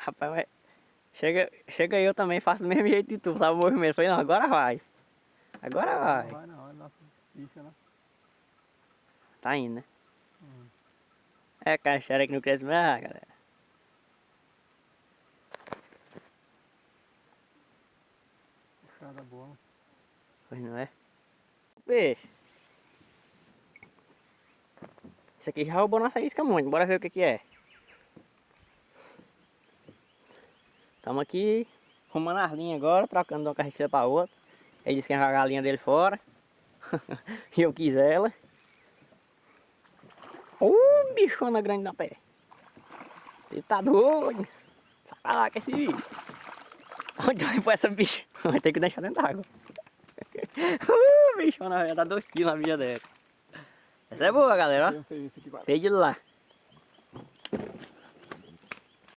Rapaz, mas chega eu também, faço do mesmo jeito de tu, sabe o movimento. Falei, não, agora vai. Agora vai. Não vai não, é nossa bicha, né? Tá indo, né? É caixera que não cresce mais, galera. Puxada boa, né? Pois não é? Peixe. Isso aqui já roubou nossa isca muito, bora ver o que que é. Estamos aqui arrumando as linhas agora, trocando de uma carreteira para outra. Ele disse que ia jogar a linha dele fora. E eu quis ela. Bichona grande na pé. Ele tá doido. Sai pra lá que esse bicho. Onde vai pôr essa bicha? Vai ter que deixar dentro d'água. Bichona, já tá 2 kg na vida dela. Essa é boa, galera. Tem um serviço aqui para Veio de lá.